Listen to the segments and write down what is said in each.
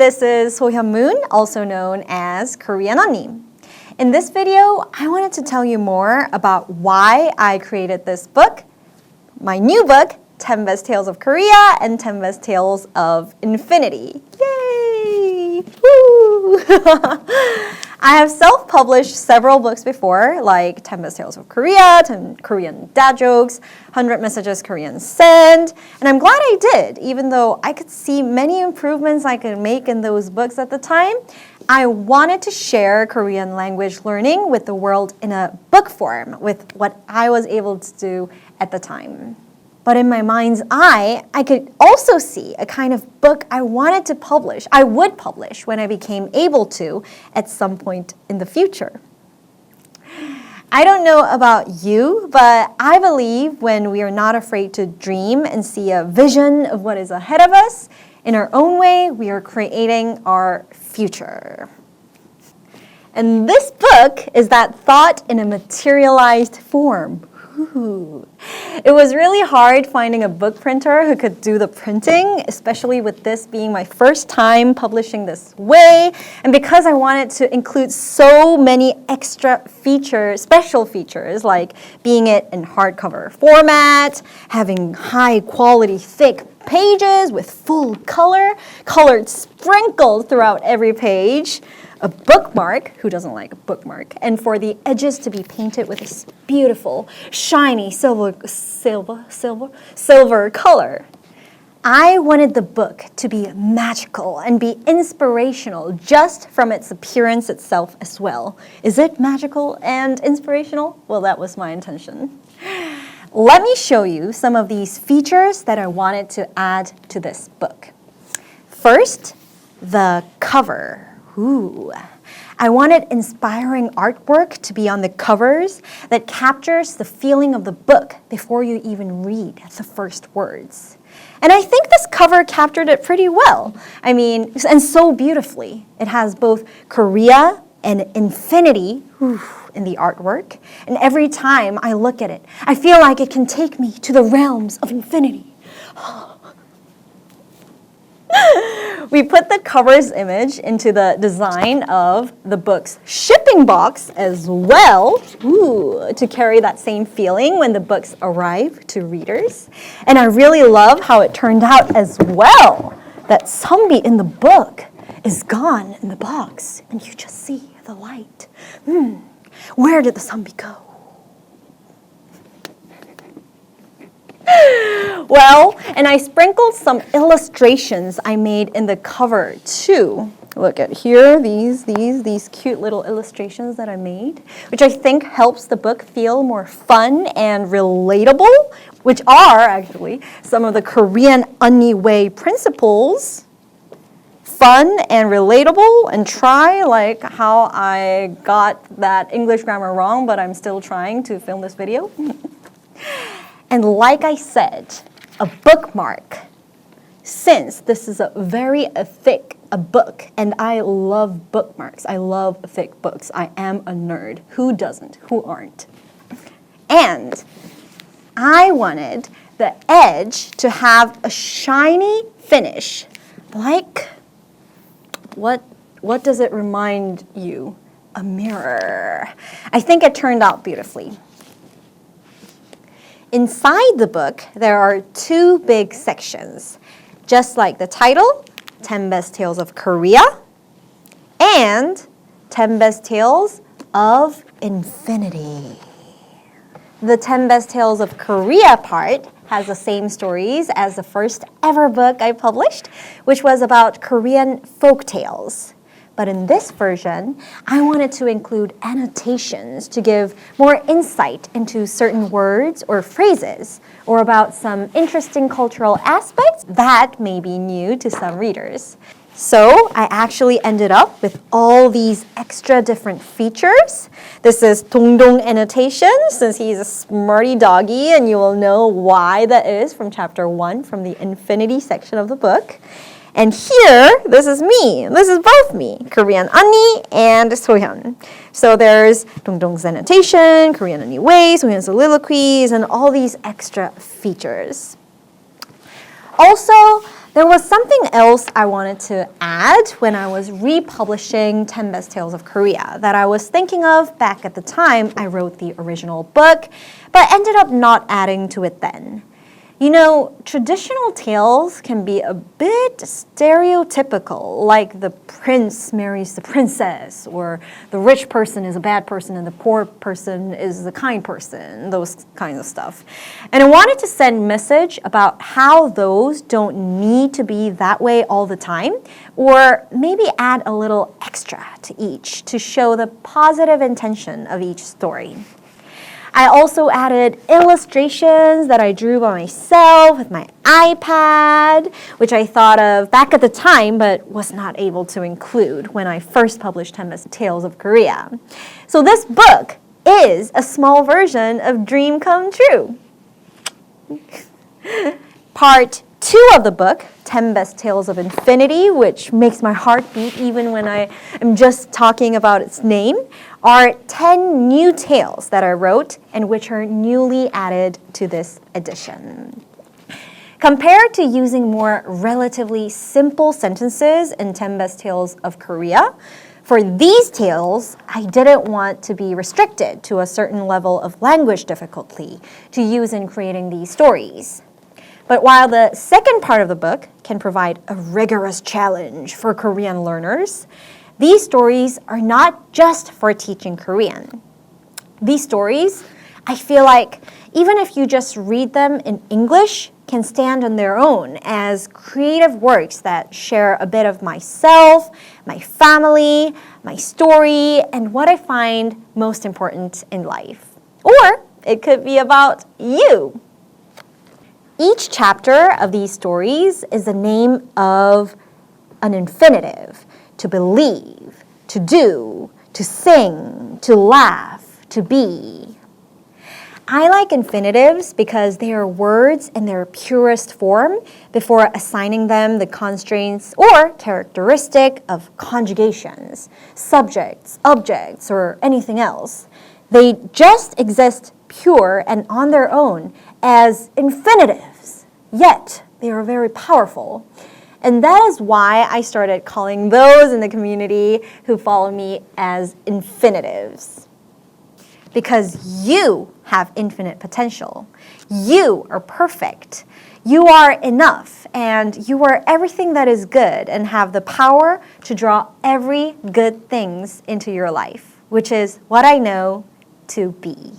this is Sohyun, also known as koreanlanguage. In this video, I wanted to tell you more about why I created this book, my new book, 10 Best Tales of Korea and 10 Best Tales of Infinity. Yay! Woo! I have self-published several books before, like 10 Best Tales of Korea, 10 Korean Dad Jokes, 100 Messages Koreans Send, and I'm glad I did, even though I could see many improvements I could make in those books at the time. I wanted to share Korean language learning with the world in a book form, with what I was able to do at the time. But in my mind's eye, I could also see a kind of book I wanted to publish, I would publish when I became able to at some point in the future. I don't know about you, but I believe when we are not afraid to dream and see a vision of what is ahead of us, in our own way, we are creating our future. And this book is that thought in a materialized form. Ooh. It was really hard finding a book printer who could do the printing, especially with this being my first time publishing this way. And because I wanted to include so many extra features, special features, like being it in hardcover format, having high quality thick pages with full colored sprinkled throughout every page, a bookmark, who doesn't like a bookmark, and for the edges to be painted with this beautiful, shiny silver color. I wanted the book to be magical and be inspirational just from its appearance itself as well. Is it magical and inspirational? Well, that was my intention. Let me show you some of these features that I wanted to add to this book. First, the cover. Ooh. I wanted inspiring artwork to be on the covers that captures the feeling of the book before you even read the first words. And I think this cover captured it pretty well. I mean, and so beautifully. It has both Korea and infinity in the artwork. And every time I look at it, I feel like it can take me to the realms of infinity. We put the cover's image into the design of the book's shipping box as well, to carry that same feeling when the books arrive to readers. And I really love how it turned out as well, that Sunbi in the book is gone in the box, and you just see the light. Where did the Sunbi go? Well, and I sprinkled some illustrations I made in the cover too. Look at here, these cute little illustrations that I made, which I think helps the book feel more fun and relatable, which are actually some of the koreanlanguage way principles. Fun and relatable, and try like how I got that English grammar wrong, but I'm still trying to film this video. And like I said, a bookmark. Since this is a very thick book, and I love bookmarks, I love thick books. I am a nerd. Who doesn't? Who aren't? And I wanted the edge to have a shiny finish. Like, what does it remind you? A mirror. I think it turned out beautifully. Inside the book, there are two big sections, just like the title, 10 Best Tales of Korea, and 10 Best Tales of Infinity. The 10 Best Tales of Korea part has the same stories as the first ever book I published, which was about Korean folk tales. But in this version, I wanted to include annotations to give more insight into certain words or phrases, or about some interesting cultural aspects that may be new to some readers. So I actually ended up with all these extra different features. This is Dongdong annotation, since he's a smarty doggy, and you will know why that is from chapter 1, from the Infinity section of the book. And here, this is me. This is both me, koreanlanguage and Sohyun. So there's Dongdong's annotation, koreanlanguage way, Sohyun's soliloquies, and all these extra features. Also, There was something else I wanted to add when I was republishing 10 Best Tales of Korea that I was thinking of back at the time I wrote the original book, but ended up not adding to it then. You know, traditional tales can be a bit stereotypical, like the prince marries the princess, or the rich person is a bad person and the poor person is the kind person, those kinds of stuff. And I wanted to send message about how those don't need to be that way all the time, or maybe add a little extra to each to show the positive intention of each story. I also added illustrations that I drew by myself with my iPad, which I thought of back at the time but was not able to include when I first published 10 Best Tales of Korea. So this book is a small version of Dream Come True. Part 2 of the book, 10 Best Tales of Infinity, which makes my heart beat even when I am just talking about its name, are 10 new tales that I wrote and which are newly added to this edition. Compared to using more relatively simple sentences in 10 Best Tales of Korea, for these tales, I didn't want to be restricted to a certain level of language difficulty to use in creating these stories. But while the second part of the book can provide a rigorous challenge for Korean learners, these stories are not just for teaching Korean. These stories, I feel like, even if you just read them in English, can stand on their own as creative works that share a bit of myself, my family, my story, and what I find most important in life. Or it could be about you. Each chapter of these stories is the name of an infinitive: to believe, to do, to sing, to laugh, to be. I like infinitives because they are words in their purest form before assigning them the constraints or characteristic of conjugations, subjects, objects, or anything else. They just exist pure and on their own as infinitives, yet they are very powerful. And that is why I started calling those in the community who follow me as infinitives. Because you have infinite potential. You are perfect. You are enough, and you are everything that is good and have the power to draw every good things into your life, which is what I know to be.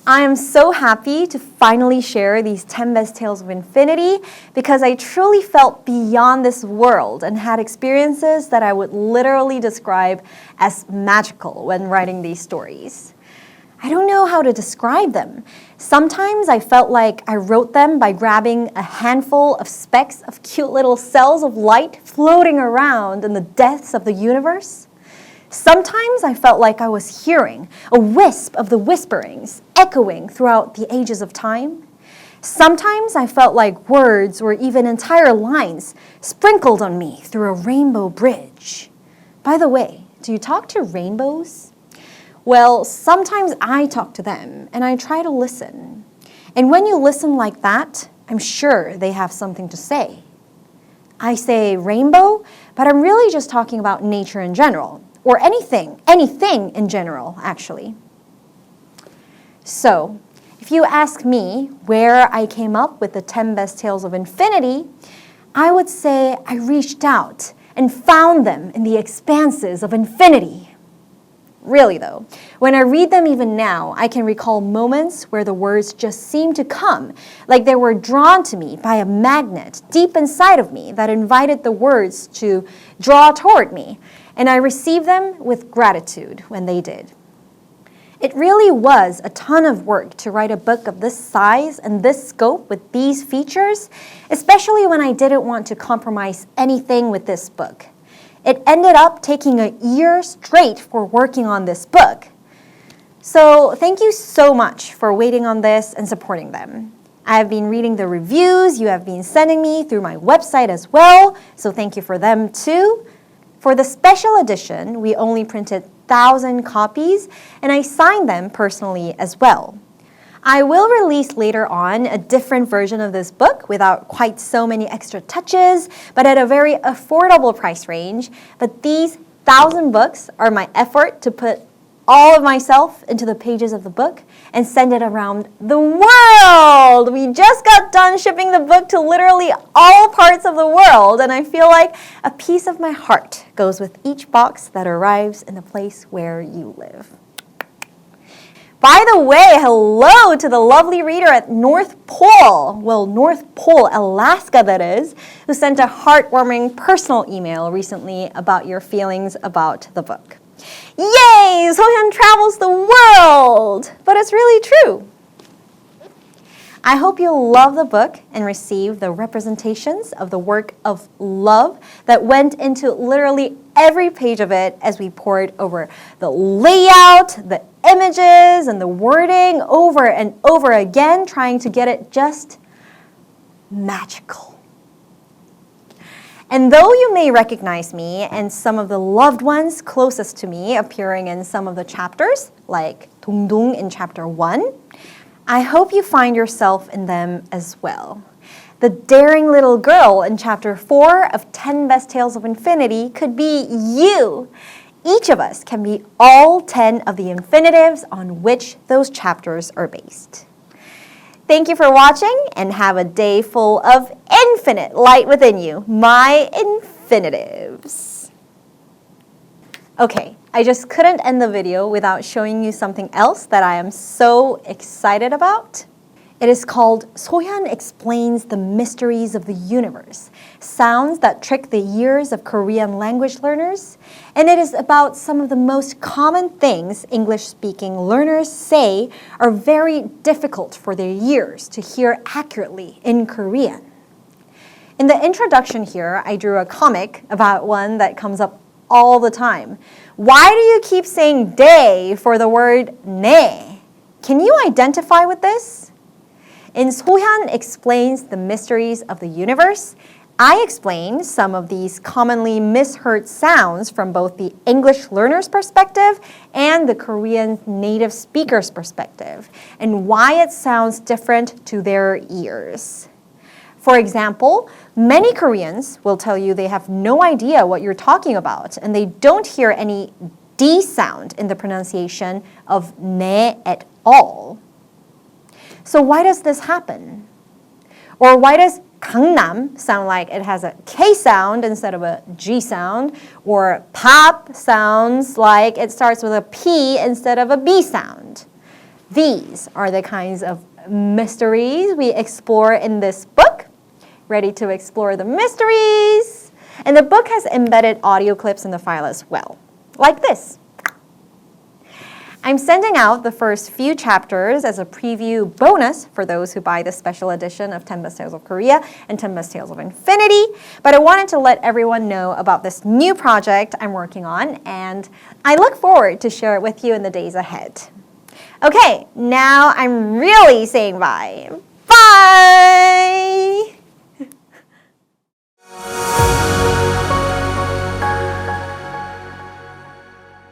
I am so happy to finally share these 10 Best Tales of Infinity because I truly felt beyond this world and had experiences that I would literally describe as magical when writing these stories. I don't know how to describe them. Sometimes I felt like I wrote them by grabbing a handful of specks of cute little cells of light floating around in the depths of the universe. Sometimes I felt like I was hearing a wisp of the whisperings echoing throughout the ages of time. Sometimes I felt like words or even entire lines sprinkled on me through a rainbow bridge. By the way, do you talk to rainbows? Well, sometimes I talk to them and I try to listen. And when you listen like that, I'm sure they have something to say. I say rainbow, but I'm really just talking about nature in general. Or anything in general, actually. So, if you ask me where I came up with the 10 Best Tales of Infinity, I would say I reached out and found them in the expanses of infinity. Really though, when I read them even now, I can recall moments where the words just seemed to come, like they were drawn to me by a magnet deep inside of me that invited the words to draw toward me. And I received them with gratitude when they did. It really was a ton of work to write a book of this size and this scope with these features, especially when I didn't want to compromise anything with this book. It ended up taking a year straight for working on this book. So thank you so much for waiting on this and supporting them. I have been reading the reviews you have been sending me through my website as well, so thank you for them too. For the special edition, we only printed 1,000 copies, and I signed them personally as well. I will release later on a different version of this book without quite so many extra touches, but at a very affordable price range. But these 1,000 books are my effort to put all of myself into the pages of the book and send it around the world. We just got done shipping the book to literally all parts of the world, and I feel like a piece of my heart goes with each box that arrives in the place where you live. By the way, hello to the lovely reader at North Pole, well, North Pole, Alaska that is, who sent a heartwarming personal email recently about your feelings about the book. Yay! Sohyun travels the world! But it's really true. I hope you'll love the book and receive the representations of the work of love that went into literally every page of it as we poured over the layout, the images, and the wording over and over again, trying to get it just magical. And though you may recognize me and some of the loved ones closest to me appearing in some of the chapters, like Dongdong in chapter 1, I hope you find yourself in them as well. The daring little girl in chapter 4 of 10 Best Tales of Infinity could be you. Each of us can be all 10 of the infinitives on which those chapters are based. Thank you for watching and have a day full of infinite light within you, my infinitives. Okay, I just couldn't end the video without showing you something else that I am so excited about. It is called Sohyun Explains the Mysteries of the Universe, sounds that trick the ears of Korean language learners, and it is about some of the most common things English-speaking learners say are very difficult for their ears to hear accurately in Korean. In the introduction here, I drew a comic about one that comes up all the time. Why do you keep saying day for the word ne? Can you identify with this? In Sohyun Explains the Mysteries of the Universe, I explain some of these commonly misheard sounds from both the English learner's perspective and the Korean native speaker's perspective, and why it sounds different to their ears. For example, many Koreans will tell you they have no idea what you're talking about, and they don't hear any D sound in the pronunciation of ne at all. So why does this happen? Or why does Gangnam sound like it has a K sound instead of a G sound? Or pop sounds like it starts with a P instead of a B sound? These are the kinds of mysteries we explore in this book. Ready to explore the mysteries? And the book has embedded audio clips in the file as well, like this. I'm sending out the first few chapters as a preview bonus for those who buy the special edition of 10 Best Tales of Korea and 10 Best Tales of Infinity, but I wanted to let everyone know about this new project I'm working on, and I look forward to share it with you in the days ahead. Okay, now I'm really saying bye. Bye!